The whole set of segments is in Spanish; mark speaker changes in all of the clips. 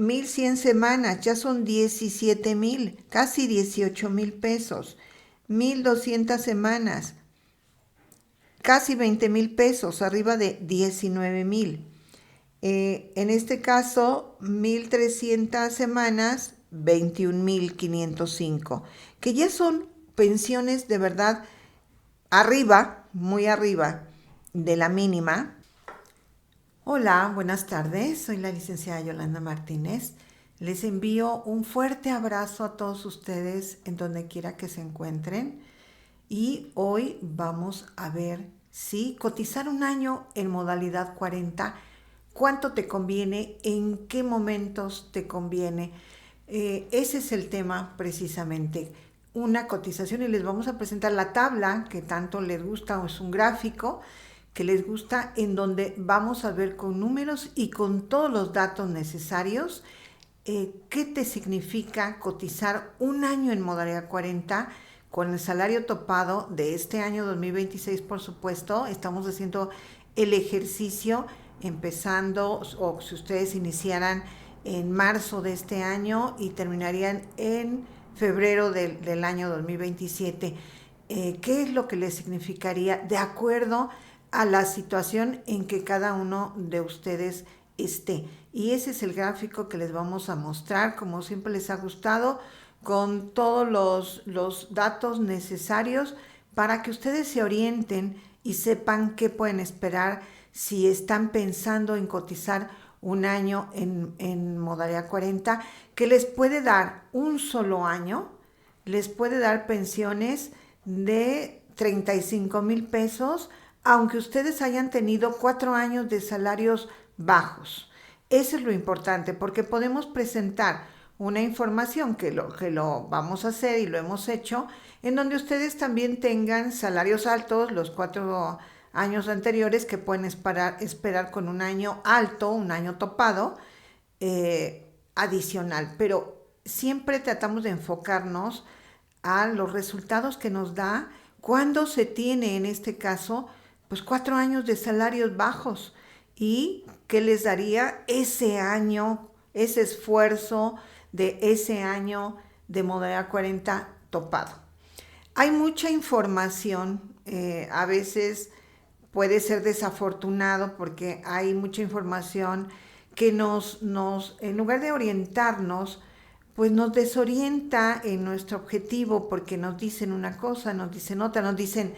Speaker 1: 1100 semanas, ya son 17,000, casi 18,000 pesos. 1200 semanas, casi 20,000 pesos, arriba de 19,000. En este caso, 1300 semanas, 21,505, que ya son pensiones de verdad arriba, muy arriba de la mínima. Hola, buenas tardes. Soy la licenciada Yolanda Martínez. Les envío un fuerte abrazo a todos ustedes en donde quiera que se encuentren. Y hoy vamos a ver si cotizar un año en modalidad 40, cuánto te conviene, en qué momentos te conviene. Ese es el tema precisamente, una cotización, y les vamos a presentar la tabla que tanto les gusta, o es un gráfico que les gusta, en donde vamos a ver con números y con todos los datos necesarios qué te significa cotizar un año en modalidad 40 con el salario topado de este año 2026. Por supuesto, estamos haciendo el ejercicio empezando, o si ustedes iniciaran en marzo de este año y terminarían en febrero del año 2027. ¿Qué es lo que les significaría de acuerdo a la situación en que cada uno de ustedes esté? Y ese es el gráfico que les vamos a mostrar, como siempre les ha gustado, con todos los datos necesarios para que ustedes se orienten y sepan qué pueden esperar si están pensando en cotizar un año en modalidad 40, que les puede dar un solo año, les puede dar pensiones de 35,000 pesos, aunque ustedes hayan tenido 4 años de salarios bajos. Eso es lo importante, porque podemos presentar una información que lo vamos a hacer y lo hemos hecho, en donde ustedes también tengan salarios altos los 4 años anteriores, que pueden esperar con un año alto, un año topado adicional. Pero siempre tratamos de enfocarnos a los resultados que nos da cuando se tiene, en este caso, pues 4 años de salarios bajos, y qué les daría ese año, ese esfuerzo de ese año de modalidad 40 topado. Hay mucha información, a veces puede ser desafortunado porque hay mucha información que en lugar de orientarnos, pues nos desorienta en nuestro objetivo, porque nos dicen una cosa, nos dicen otra, nos dicen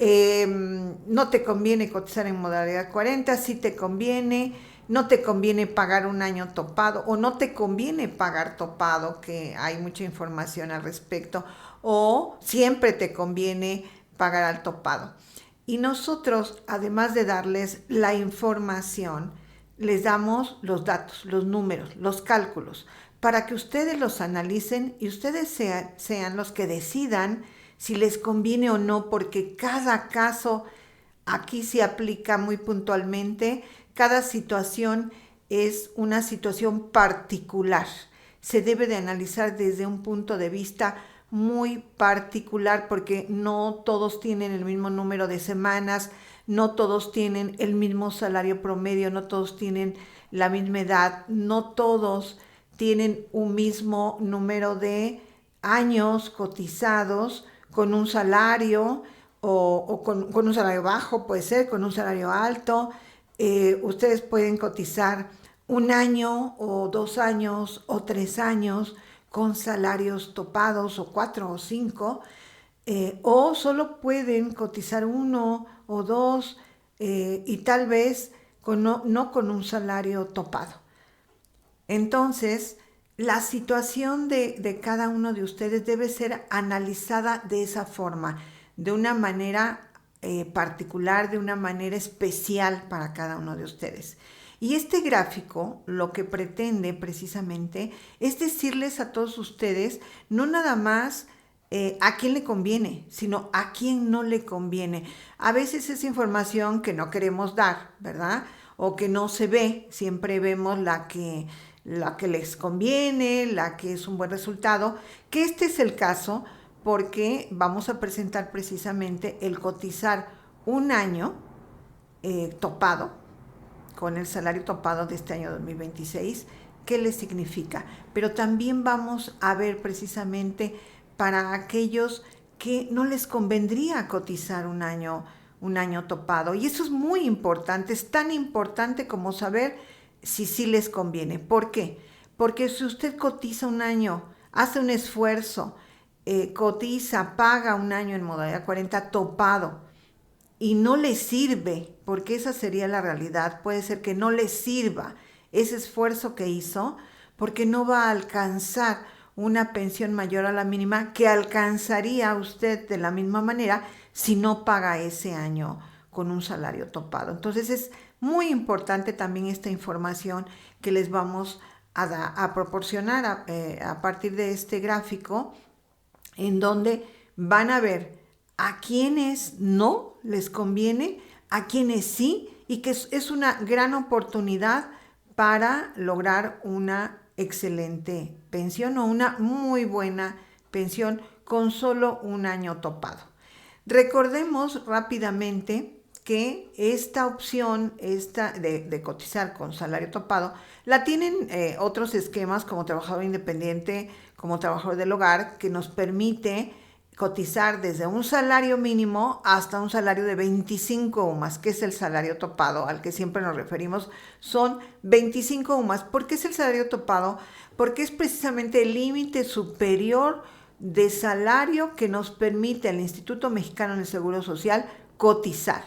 Speaker 1: no te conviene cotizar en modalidad 40, sí te conviene, no te conviene pagar un año topado, o no te conviene pagar topado, que hay mucha información al respecto, o siempre te conviene pagar al topado. Y nosotros, además de darles la información, les damos los datos, los números, los cálculos, para que ustedes los analicen y ustedes sean los que decidan si les conviene o no, porque cada caso aquí se aplica muy puntualmente, cada situación es una situación particular, se debe de analizar desde un punto de vista muy particular, porque no todos tienen el mismo número de semanas, no todos tienen el mismo salario promedio, no todos tienen la misma edad, no todos tienen un mismo número de años cotizados con un salario, o con un salario bajo, puede ser, con un salario alto. Ustedes pueden cotizar un año o 2 años o 3 años con salarios topados, o 4 o 5, o solo pueden cotizar 1 o 2, y tal vez no con un salario topado. Entonces, la situación de cada uno de ustedes debe ser analizada de esa forma, de una manera particular, de una manera especial para cada uno de ustedes. Y este gráfico lo que pretende precisamente es decirles a todos ustedes, no nada más a quién le conviene, sino a quién no le conviene. A veces es información que no queremos dar, ¿verdad? O que no se ve, siempre vemos la que les conviene, la que es un buen resultado, que este es el caso, porque vamos a presentar precisamente el cotizar un año topado, con el salario topado de este año 2026, qué les significa. Pero también vamos a ver precisamente para aquellos que no les convendría cotizar un año topado. Y eso es muy importante, es tan importante como saber si sí les conviene. ¿Por qué? Porque si usted cotiza un año, hace un esfuerzo, cotiza, paga un año en modalidad 40 topado y no le sirve, porque esa sería la realidad, puede ser que no le sirva ese esfuerzo que hizo, porque no va a alcanzar una pensión mayor a la mínima que alcanzaría usted de la misma manera si no paga ese año con un salario topado. Entonces es muy importante también esta información que les vamos a proporcionar a partir de este gráfico, en donde van a ver a quienes no les conviene, a quienes sí, y que es una gran oportunidad para lograr una excelente pensión o una muy buena pensión con solo un año topado. Recordemos rápidamente que esta opción de cotizar con salario topado la tienen otros esquemas como trabajador independiente, como trabajador del hogar, que nos permite cotizar desde un salario mínimo hasta un salario de 25 UMAS, que es el salario topado al que siempre nos referimos. Son 25 UMAS. ¿Por qué es el salario topado? Porque es precisamente el límite superior de salario que nos permite al Instituto Mexicano del Seguro Social cotizar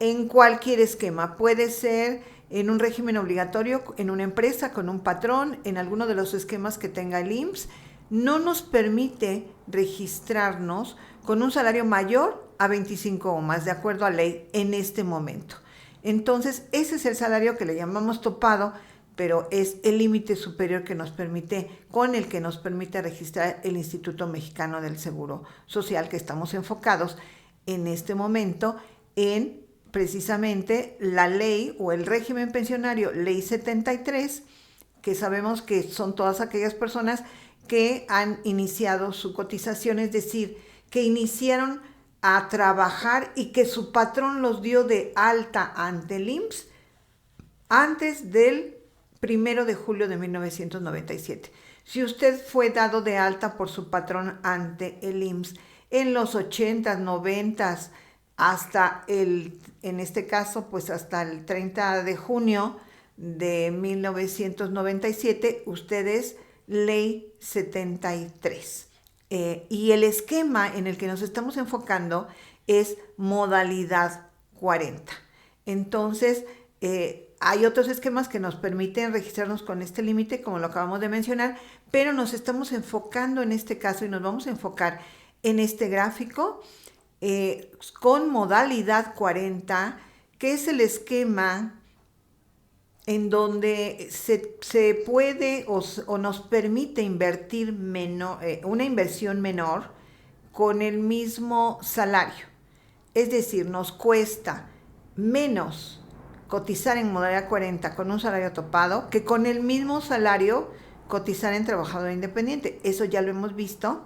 Speaker 1: en cualquier esquema. Puede ser en un régimen obligatorio, en una empresa, con un patrón, en alguno de los esquemas que tenga el IMSS. No nos permite registrarnos con un salario mayor a 25 o más, de acuerdo a ley, en este momento. Entonces, ese es el salario que le llamamos topado, pero es el límite superior que nos permite, con el que nos permite registrar el Instituto Mexicano del Seguro Social, que estamos enfocados en este momento en precisamente la ley o el régimen pensionario, ley 73, que sabemos que son todas aquellas personas que han iniciado su cotización, es decir, que iniciaron a trabajar y que su patrón los dio de alta ante el IMSS antes del 1 de julio de 1997. Si usted fue dado de alta por su patrón ante el IMSS en los 80s, 90s, hasta en este caso, pues hasta el 30 de junio de 1997, ustedes ley 73. Y el esquema en el que nos estamos enfocando es modalidad 40. Entonces, hay otros esquemas que nos permiten registrarnos con este límite, como lo acabamos de mencionar, pero nos estamos enfocando en este caso y nos vamos a enfocar en este gráfico con modalidad 40, que es el esquema en donde se puede o nos permite invertir una inversión menor con el mismo salario. Es decir, nos cuesta menos cotizar en modalidad 40 con un salario topado que con el mismo salario cotizar en trabajador independiente. Eso ya lo hemos visto.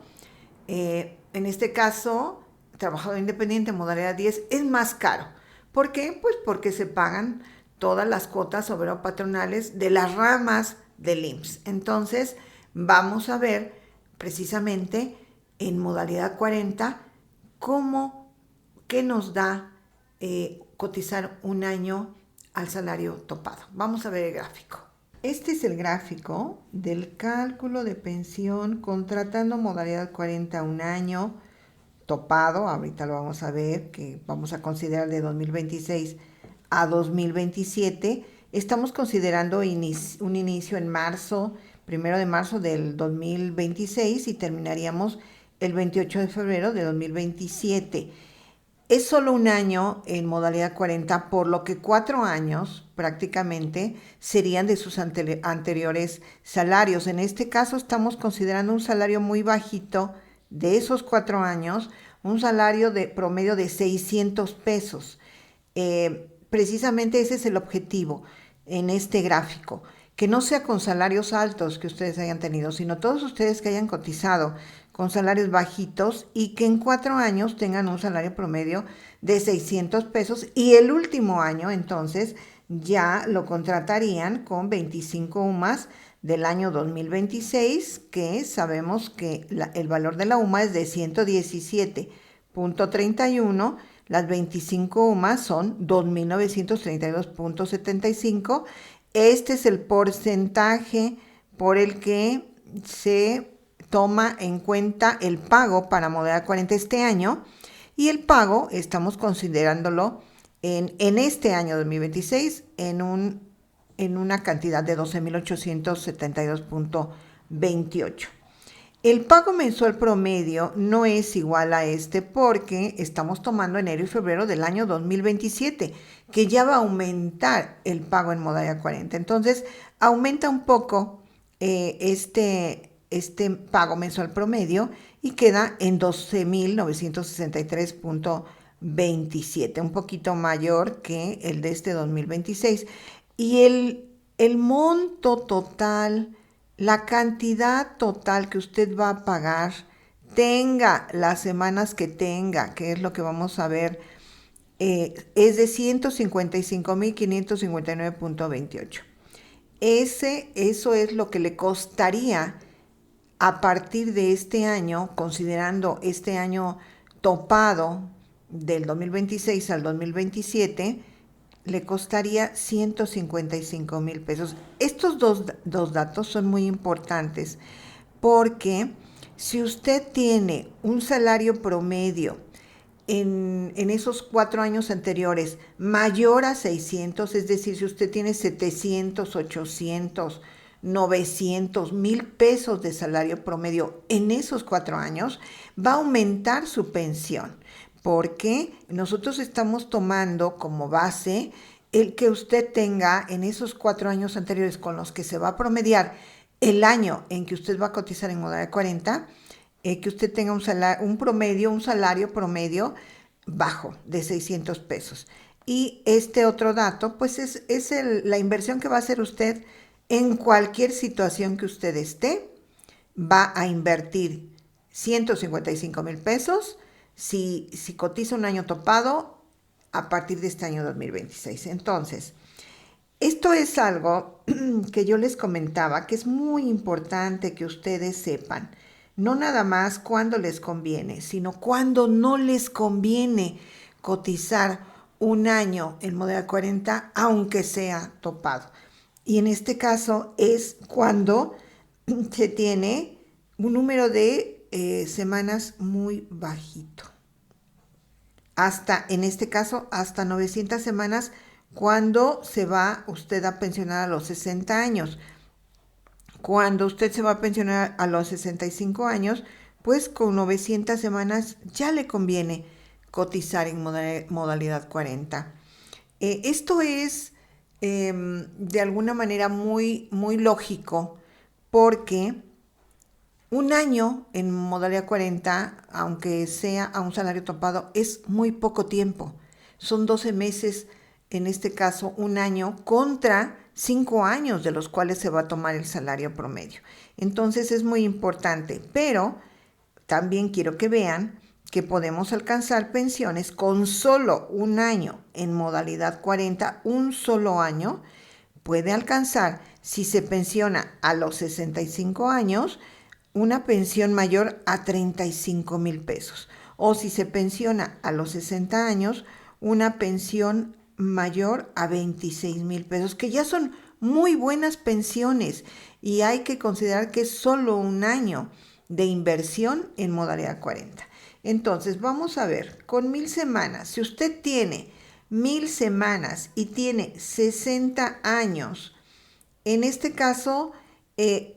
Speaker 1: En este caso, trabajador independiente en modalidad 10 es más caro. ¿Por qué? Pues porque se pagan todas las cuotas obrero-patronales de las ramas del IMSS. Entonces, vamos a ver precisamente en modalidad 40 qué nos da cotizar un año al salario topado. Vamos a ver el gráfico. Este es el gráfico del cálculo de pensión contratando modalidad 40 un año topado. Ahorita lo vamos a ver, que vamos a considerar de 2026 a 2027. Estamos considerando un inicio en marzo, 1 de marzo del 2026 y terminaríamos el 28 de febrero de 2027. Es solo un año en modalidad 40, por lo que 4 años prácticamente serían de sus anteriores salarios. En este caso estamos considerando un salario muy bajito de esos 4 años, un salario de promedio de 600 pesos. Precisamente ese es el objetivo en este gráfico, que no sea con salarios altos que ustedes hayan tenido, sino todos ustedes que hayan cotizado con salarios bajitos y que en 4 años tengan un salario promedio de 600 pesos y el último año entonces ya lo contratarían con 25 UMAS del año 2026, que sabemos que el valor de la UMA es de 117.31, las 25 UMAs son 2.932.75. Este es el porcentaje por el que se toma en cuenta el pago para modalidad 40 este año, y el pago estamos considerándolo en este año 2026 en una cantidad de 12.872.28. El pago mensual promedio no es igual a este porque estamos tomando enero y febrero del año 2027, que ya va a aumentar el pago en modalidad 40. Entonces, aumenta un poco este pago mensual promedio y queda en 12.963.27, un poquito mayor que el de este 2026. Y el monto total, la cantidad total que usted va a pagar, tenga las semanas que tenga, que es lo que vamos a ver, es de 155.559.28. Eso es lo que le costaría a partir de este año, considerando este año topado del 2026 al 2027, le costaría 155,000 pesos. Estos dos datos son muy importantes porque si usted tiene un salario promedio en esos 4 años anteriores mayor a 600, es decir, si usted tiene 700, 800, 900, 1,000 pesos de salario promedio en esos 4 años, va a aumentar su pensión, porque nosotros estamos tomando como base el que usted tenga en esos 4 años anteriores con los que se va a promediar el año en que usted va a cotizar en modalidad 40, que usted tenga un salario promedio bajo de 600 pesos. Y este otro dato, pues es la inversión que va a hacer usted en cualquier situación que usted esté. Va a invertir 155,000 pesos si cotiza un año topado a partir de este año 2026. Entonces, esto es algo que yo les comentaba, que es muy importante que ustedes sepan. No nada más cuando les conviene, sino cuando no les conviene cotizar un año en modalidad 40, aunque sea topado. Y en este caso es cuando se tiene un número de semanas muy bajito. En este caso, hasta 900 semanas cuando se va usted a pensionar a los 60 años. Cuando usted se va a pensionar a los 65 años, pues con 900 semanas ya le conviene cotizar en modalidad 40. Esto es de alguna manera muy, muy lógico, porque un año en modalidad 40, aunque sea a un salario topado, es muy poco tiempo. Son 12 meses, en este caso un año, contra 5 años de los cuales se va a tomar el salario promedio. Entonces es muy importante, pero también quiero que vean que podemos alcanzar pensiones con solo un año en modalidad 40, un solo año puede alcanzar, si se pensiona a los 65 años, una pensión mayor a 35,000 pesos. O si se pensiona a los 60 años, una pensión mayor a 26,000 pesos, que ya son muy buenas pensiones, y hay que considerar que es solo un año de inversión en modalidad 40. Entonces, vamos a ver, con 1,000 semanas, si usted tiene 1,000 semanas y tiene 60 años, en este caso,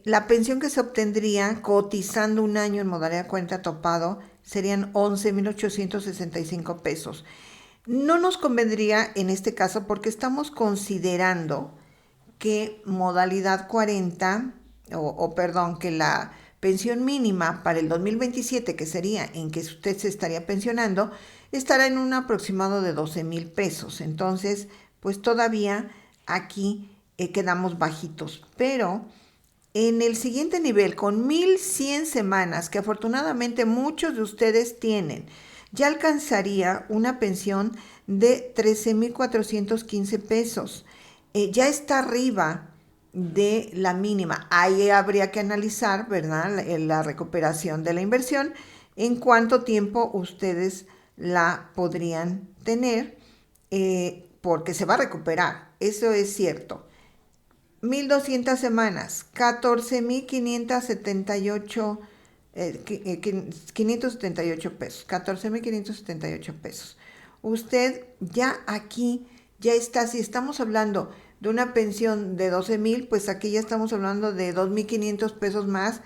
Speaker 1: la pensión que se obtendría cotizando un año en modalidad 40 topado serían 11,865 pesos. No nos convendría en este caso porque estamos considerando que modalidad 40, que la pensión mínima para el 2027, que sería en que usted se estaría pensionando, estará en un aproximado de 12,000 pesos. Entonces, pues todavía aquí quedamos bajitos. Pero en el siguiente nivel, con 1,100 semanas, que afortunadamente muchos de ustedes tienen, ya alcanzaría una pensión de 13,415 pesos. Ya está arriba de la mínima. Ahí habría que analizar, ¿verdad? La recuperación de la inversión, en cuánto tiempo ustedes la podrían tener, porque se va a recuperar, eso es cierto. 1200 semanas, 14,578 578 pesos, 14,578 pesos. Usted ya aquí, ya está, si estamos hablando de una pensión de 12,000, pues aquí ya estamos hablando de 2,500 pesos más,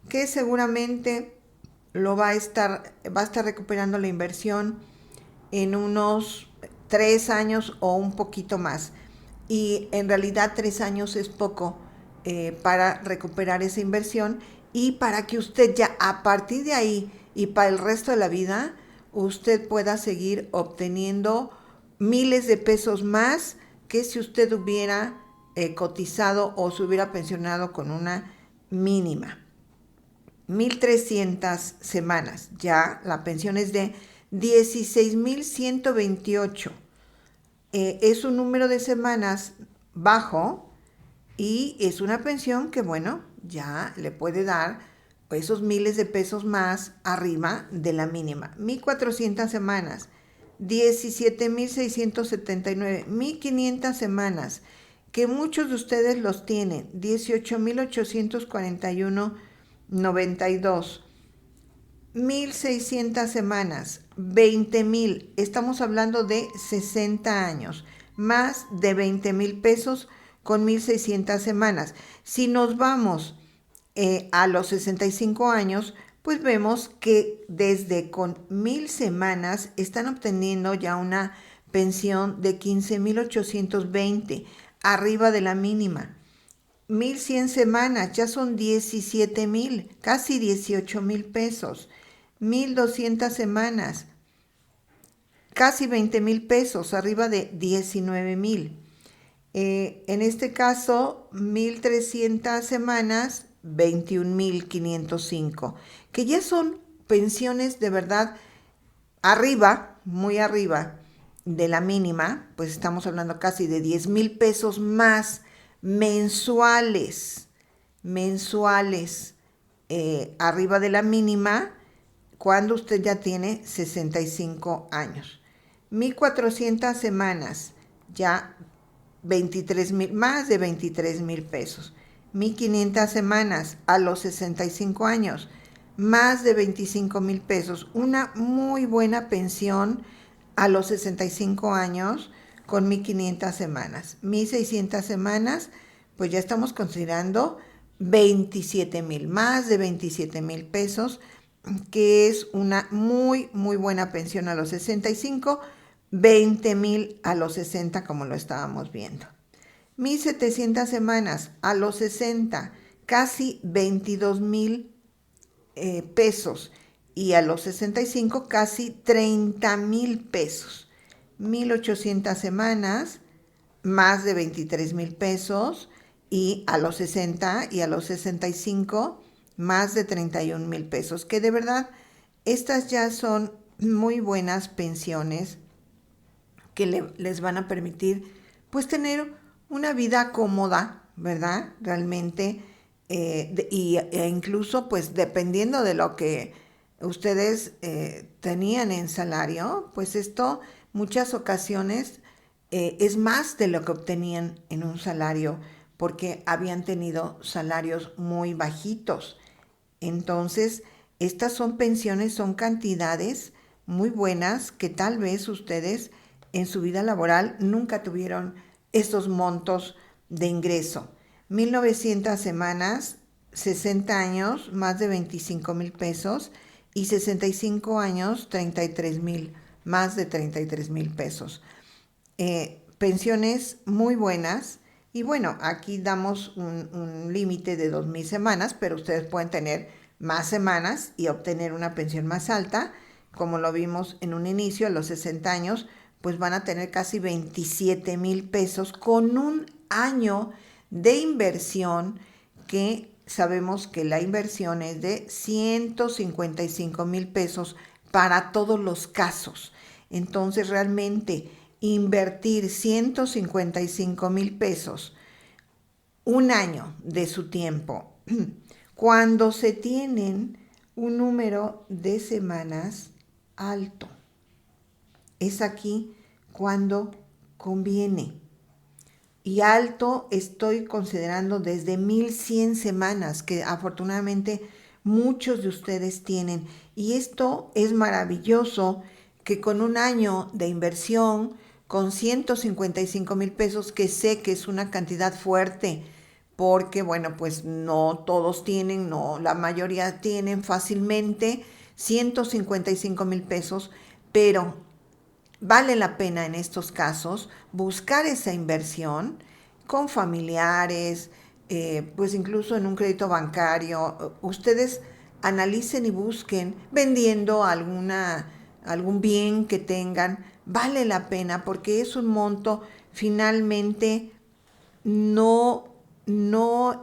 Speaker 1: que seguramente va a estar recuperando la inversión en unos 3 años o un poquito más. Y en realidad 3 años es poco, para recuperar esa inversión y para que usted ya a partir de ahí y para el resto de la vida, usted pueda seguir obteniendo miles de pesos más que si usted hubiera cotizado o se hubiera pensionado con una mínima. 1300 semanas, ya la pensión es de 16,128. Es un número de semanas bajo y es una pensión que, bueno, ya le puede dar esos miles de pesos más arriba de la mínima. 1400 semanas, 17,679. 1500 semanas, que muchos de ustedes los tienen, 18,841,92. 1600 semanas, 20,000. Estamos hablando de 60 años, más de 20,000 pesos con 1600 semanas. Si nos vamos a los 65 años, pues vemos que desde con 1,000 semanas están obteniendo ya una pensión de 15,820, arriba de la mínima. 1100 semanas, ya son 17,000, casi 18,000 pesos. 1200 semanas, casi 20,000 pesos, arriba de 19,000. En este caso, 1300 semanas, 21,505, que ya son pensiones de verdad arriba, muy arriba de la mínima, pues estamos hablando casi de 10,000 pesos más mensuales, arriba de la mínima, cuando usted ya tiene 65 años. 1400 semanas, ya 23,000, más de 23,000 pesos. 1500 semanas a los 65 años, más de 25,000 pesos. Una muy buena pensión a los 65 años con 1500 semanas. 1600 semanas, pues ya estamos considerando 27,000, más de 27,000 pesos, que es una muy, muy buena pensión a los 65, 20,000 a los 60, como lo estábamos viendo. 1700 semanas a los 60, casi 22,000 pesos, y a los 65 casi 30,000 pesos. 1800 semanas, más de 23,000 pesos, y a los 60 y a los 65 más de 31,000 pesos, que de verdad estas ya son muy buenas pensiones que les van a permitir pues tener una vida cómoda, ¿verdad? Realmente, e incluso pues dependiendo de lo que ustedes tenían en salario, pues esto muchas ocasiones es más de lo que obtenían en un salario, porque habían tenido salarios muy bajitos. Entonces, estas son pensiones, son cantidades muy buenas que tal vez ustedes en su vida laboral nunca tuvieron estos montos de ingreso. 1900 semanas, 60 años, más de 25,000 pesos, y 65 años, 33,000, más de 33,000 pesos. Pensiones muy buenas. Y bueno, aquí damos un límite de 2,000 semanas, pero ustedes pueden tener más semanas y obtener una pensión más alta. Como lo vimos en un inicio, a los 60 años, pues van a tener casi 27,000 pesos con un año de inversión, que sabemos que la inversión es de 155,000 pesos para todos los casos. Entonces, realmente invertir 155,000 pesos un año de su tiempo. Cuando se tienen un número de semanas alto, es aquí cuando conviene. Y alto estoy considerando desde 1100 semanas, que afortunadamente muchos de ustedes tienen. Y esto es maravilloso, que con un año de inversión, con 155,000 pesos, que sé que es una cantidad fuerte, porque bueno, pues no todos tienen, no, la mayoría tienen fácilmente 155,000 pesos, pero vale la pena en estos casos buscar esa inversión con familiares, pues incluso en un crédito bancario. Ustedes analicen y busquen vendiendo algún bien que tengan. Vale la pena porque es un monto finalmente no, no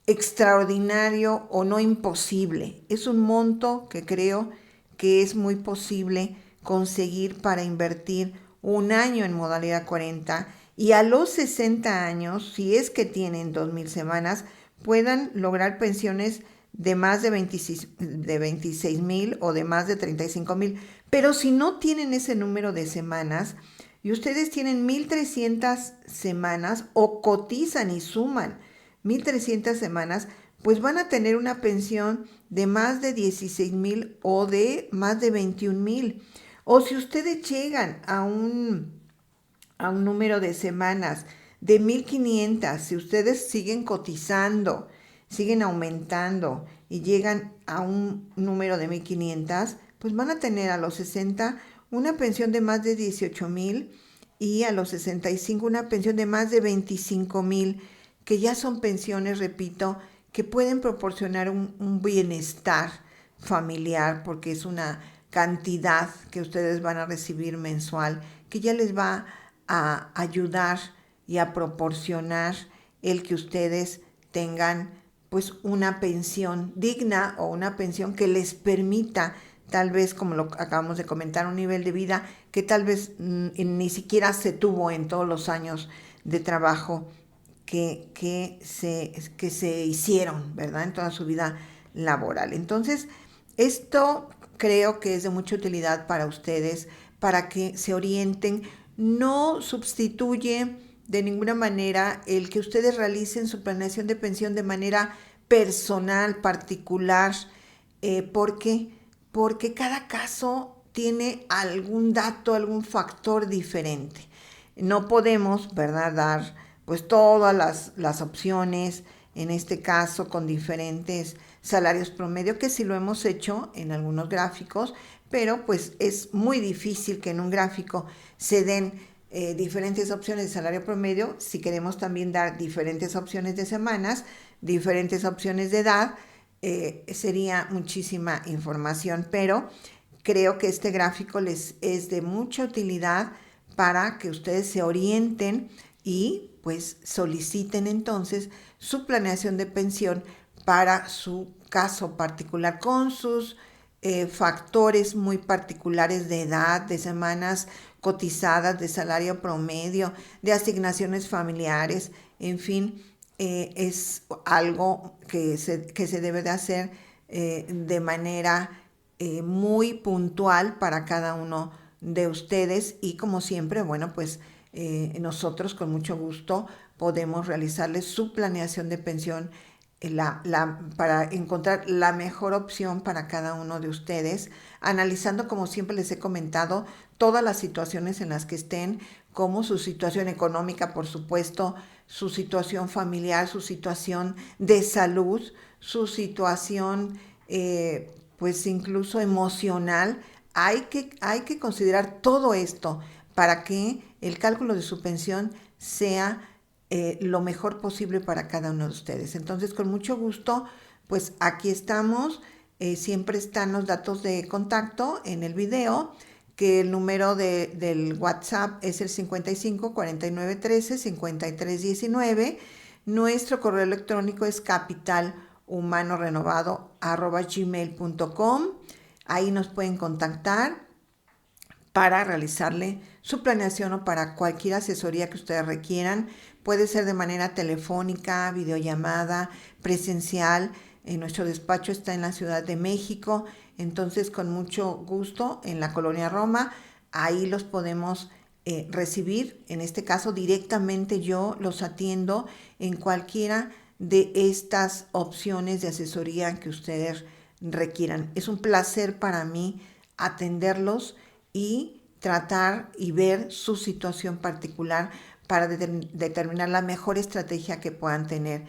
Speaker 1: extraordinario o no imposible. Es un monto que creo que es muy posible conseguir para invertir un año en modalidad 40 y a los 60 años, si es que tienen 2,000 semanas, puedan lograr pensiones de más de 26,000 o de más de 35,000. Pero si no tienen ese número de semanas y ustedes tienen 1,300 semanas o cotizan y suman 1,300 semanas, pues van a tener una pensión de más de 16,000 o de más de 21,000. O si ustedes llegan a un número de semanas de 1,500, si ustedes siguen cotizando, siguen aumentando y llegan a un número de 1,500, pues van a tener a los 60 una pensión de más de 18,000 y a los 65 una pensión de más de 25,000, que ya son pensiones, repito, que pueden proporcionar un bienestar familiar, porque es una cantidad que ustedes van a recibir mensual, que ya les va a ayudar y a proporcionar el que ustedes tengan pues una pensión digna o una pensión que les permita, tal vez como lo acabamos de comentar, un nivel de vida que tal vez ni siquiera se tuvo en todos los años de trabajo que se hicieron, ¿verdad? En toda su vida laboral. Entonces, esto creo que es de mucha utilidad para ustedes, para que se orienten. No sustituye de ninguna manera el que ustedes realicen su planeación de pensión de manera personal, particular. ¿Por qué? Porque cada caso tiene algún dato, algún factor diferente. No podemos, ¿verdad?, dar pues todas las opciones, en este caso con diferentes salarios promedio, que sí lo hemos hecho en algunos gráficos, pero pues es muy difícil que en un gráfico se den diferentes opciones de salario promedio. Si queremos también dar diferentes opciones de semanas, diferentes opciones de edad, sería muchísima información, pero creo que este gráfico les es de mucha utilidad para que ustedes se orienten y pues soliciten entonces su planeación de pensión para su caso particular, con sus factores muy particulares de edad, de semanas cotizadas, de salario promedio, de asignaciones familiares, en fin, es algo que se debe de hacer de manera muy puntual para cada uno de ustedes, y como siempre, bueno, pues nosotros con mucho gusto podemos realizarles su planeación de pensión para encontrar la mejor opción para cada uno de ustedes, analizando, como siempre les he comentado, todas las situaciones en las que estén, como su situación económica, por supuesto, su situación familiar, su situación de salud, su situación pues incluso emocional. Hay que considerar todo esto para que el cálculo de su pensión sea lo mejor posible para cada uno de ustedes. Entonces, con mucho gusto, pues aquí estamos. Siempre están los datos de contacto en el video, que el número del WhatsApp es el 55 49 13 53 19. Nuestro correo electrónico es capitalhumanorenovado@gmail.com. Ahí nos pueden contactar para realizarle su planeación o para cualquier asesoría que ustedes requieran. Puede ser de manera telefónica, videollamada, presencial. Nuestro despacho está en la Ciudad de México, entonces con mucho gusto en la Colonia Roma, ahí los podemos recibir. En este caso directamente yo los atiendo en cualquiera de estas opciones de asesoría que ustedes requieran. Es un placer para mí atenderlos y tratar y ver su situación particular para determinar la mejor estrategia que puedan tener.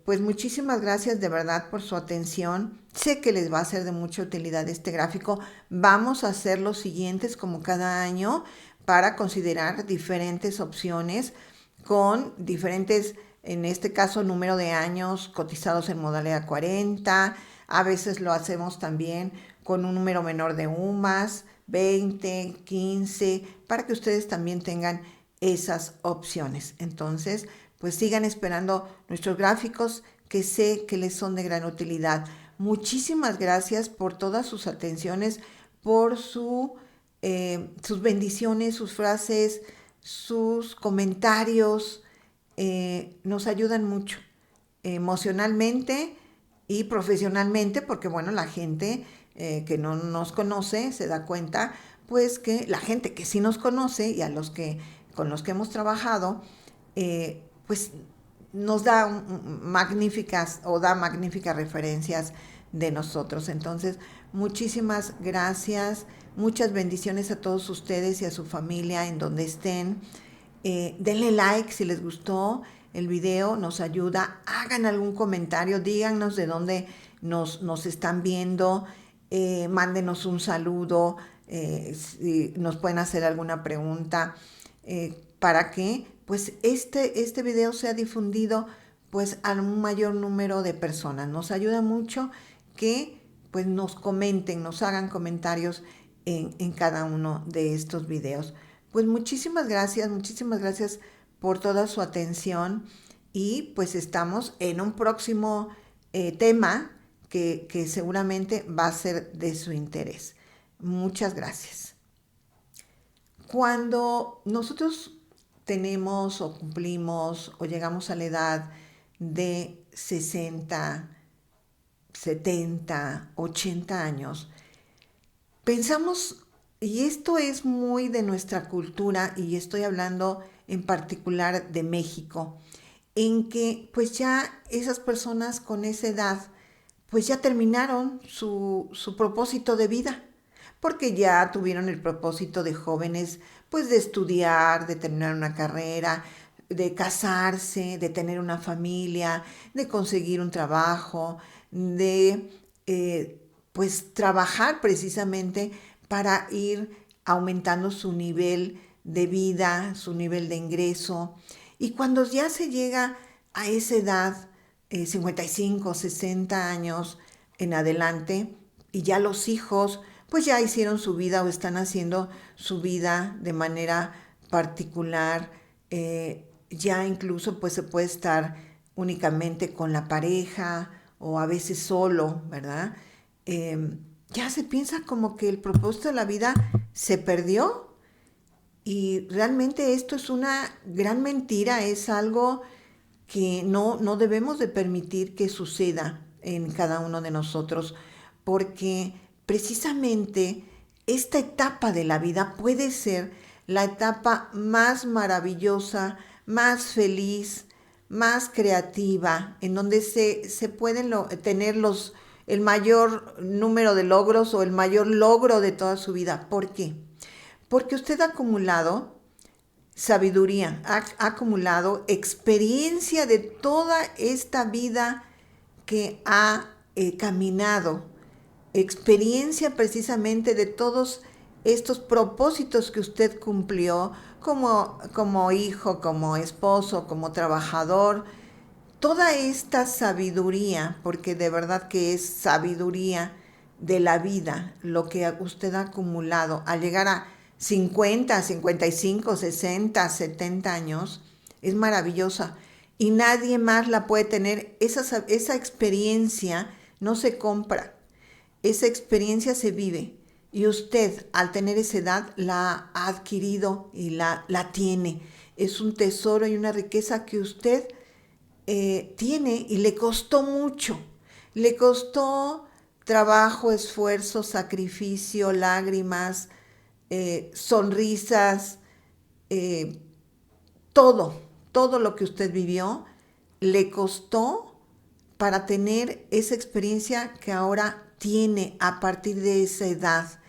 Speaker 1: Pues muchísimas gracias de verdad por su atención. Sé que les va a ser de mucha utilidad este gráfico. Vamos a hacer los siguientes como cada año para considerar diferentes opciones con diferentes, en este caso, número de años cotizados en modalidad 40. A veces lo hacemos también con un número menor de UMAS, 20, 15, para que ustedes también tengan esas opciones. Entonces, pues sigan esperando nuestros gráficos que sé que les son de gran utilidad. Muchísimas gracias por todas sus atenciones, por sus bendiciones, sus frases, sus comentarios. Nos ayudan mucho emocionalmente y profesionalmente, porque bueno, la gente que no nos conoce se da cuenta, pues que la gente que sí nos conoce y a los que con los que hemos trabajado, pues nos da magníficas o da magníficas referencias de nosotros. Entonces, muchísimas gracias, muchas bendiciones a todos ustedes y a su familia en donde estén. Denle like si les gustó el video, nos ayuda. Hagan algún comentario, díganos de dónde nos están viendo, mándenos un saludo, si nos pueden hacer alguna pregunta, para que pues este video sea difundido pues a un mayor número de personas. Nos ayuda mucho que pues nos comenten, nos hagan comentarios en cada uno de estos videos. Pues muchísimas gracias por toda su atención y pues estamos en un próximo tema que seguramente va a ser de su interés. Muchas gracias. Cuando nosotros tenemos o cumplimos o llegamos a la edad de 60, 70, 80 años, pensamos, y esto es muy de nuestra cultura, y estoy hablando en particular de México, en que pues ya esas personas con esa edad pues ya terminaron su propósito de vida, porque ya tuvieron el propósito de jóvenes pues de estudiar, de terminar una carrera, de casarse, de tener una familia, de conseguir un trabajo, de pues trabajar precisamente para ir aumentando su nivel de vida, su nivel de ingreso. Y cuando ya se llega a esa edad, 55, 60 años en adelante, y ya los hijos pues ya hicieron su vida o están haciendo su vida de manera particular, ya incluso pues se puede estar únicamente con la pareja o a veces solo, ¿verdad? Ya se piensa como que el propósito de la vida se perdió, y realmente esto es una gran mentira, es algo que no debemos de permitir que suceda en cada uno de nosotros, porque precisamente esta etapa de la vida puede ser la etapa más maravillosa, más feliz, más creativa, en donde se pueden tener el mayor número de logros o el mayor logro de toda su vida. ¿Por qué? Porque usted ha acumulado sabiduría, ha acumulado experiencia de toda esta vida que ha caminado, experiencia precisamente de todos estos propósitos que usted cumplió como hijo, como esposo, como trabajador. Toda esta sabiduría, porque de verdad que es sabiduría de la vida, lo que usted ha acumulado al llegar a 50, 55, 60, 70 años, es maravillosa. Y nadie más la puede tener. Esa experiencia no se compra. Esa experiencia se vive. Y usted, al tener esa edad, la ha adquirido y la tiene. es un tesoro y una riqueza que usted tiene y le costó mucho. Le costó trabajo, esfuerzo, sacrificio, lágrimas, sonrisas, eh, todo, todo lo que usted vivió le costó para tener esa experiencia que ahora tiene a partir de esa edad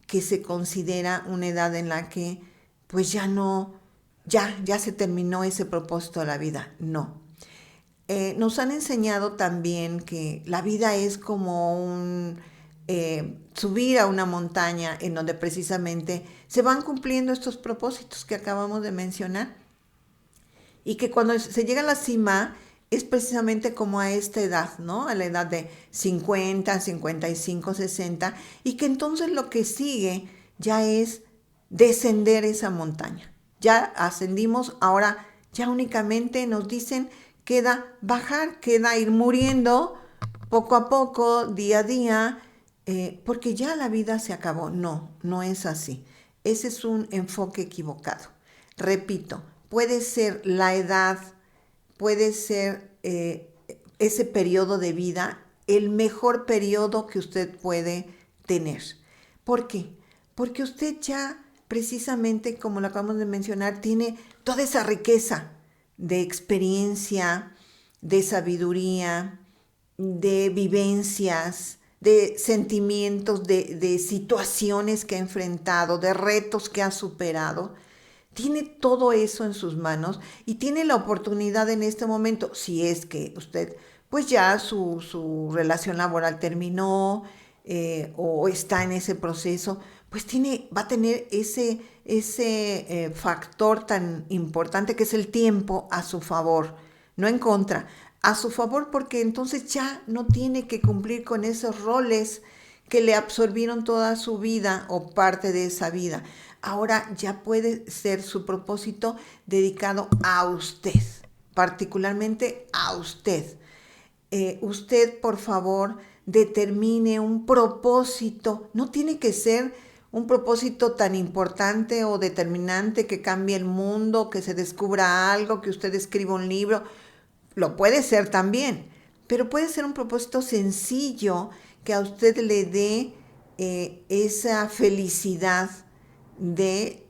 Speaker 1: que se considera una edad en la que pues ya no, ya se terminó ese propósito de la vida. No. Nos han enseñado también que la vida es como subir a una montaña en donde precisamente se van cumpliendo estos propósitos que acabamos de mencionar y que cuando se llega a la cima es precisamente como a esta edad, ¿no? A la edad de 50, 55, 60, y que entonces lo que sigue ya es descender esa montaña. Ya ascendimos, ahora ya únicamente nos dicen queda bajar, queda ir muriendo poco a poco, día a día, porque ya la vida se acabó. No, no es así. Ese es un enfoque equivocado. Repito, puede ser la edad, puede ser ese periodo de vida el mejor periodo que usted puede tener. ¿Por qué? Porque usted ya precisamente, como lo acabamos de mencionar, tiene toda esa riqueza de experiencia, de sabiduría, de vivencias, de sentimientos, de situaciones que ha enfrentado, de retos que ha superado. Tiene todo eso en sus manos y tiene la oportunidad en este momento, si es que usted, pues ya su relación laboral terminó o está en ese proceso, pues va a tener ese factor tan importante que es el tiempo a su favor, no en contra, a su favor, porque entonces ya no tiene que cumplir con esos roles que le absorbieron toda su vida o parte de esa vida. Ahora ya puede ser su propósito dedicado a usted, particularmente a usted. Usted, por favor, determine un propósito. No tiene que ser un propósito tan importante o determinante que cambie el mundo, que se descubra algo, que usted escriba un libro. Lo puede ser también, pero puede ser un propósito sencillo que a usted le dé esa felicidad de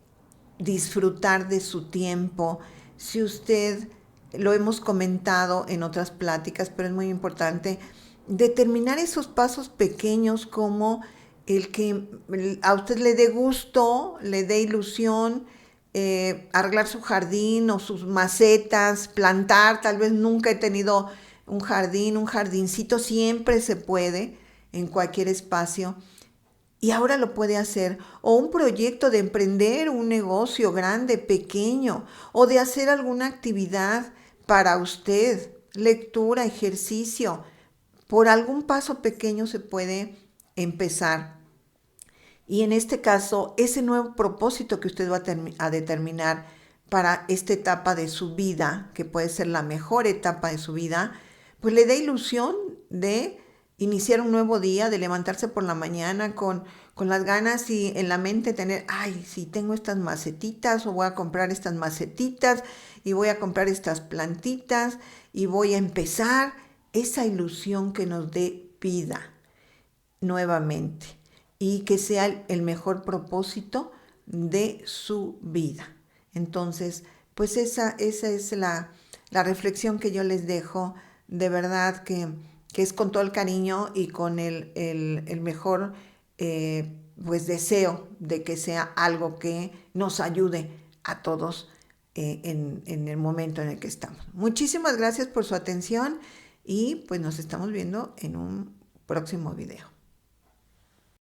Speaker 1: disfrutar de su tiempo. Si usted, lo hemos comentado en otras pláticas, pero es muy importante, determinar esos pasos pequeños como el que a usted le dé gusto, le dé ilusión, arreglar su jardín o sus macetas, plantar. Tal vez nunca he tenido un jardín, un jardincito, siempre se puede en cualquier espacio y ahora lo puede hacer, o un proyecto de emprender un negocio grande, pequeño, o de hacer alguna actividad para usted, lectura, ejercicio. Por algún paso pequeño se puede empezar. Y en este caso, ese nuevo propósito que usted va a determinar para esta etapa de su vida, que puede ser la mejor etapa de su vida, pues le da ilusión de iniciar un nuevo día, de levantarse por la mañana con las ganas y en la mente tener, ay, si tengo estas macetitas o voy a comprar estas macetitas y voy a comprar estas plantitas y voy a empezar esa ilusión que nos dé vida nuevamente y que sea el mejor propósito de su vida. Entonces, pues esa es la reflexión que yo les dejo, de verdad que es con todo el cariño y con el mejor pues deseo de que sea algo que nos ayude a todos en el momento en el que estamos. Muchísimas gracias por su atención y pues nos estamos viendo en un próximo video.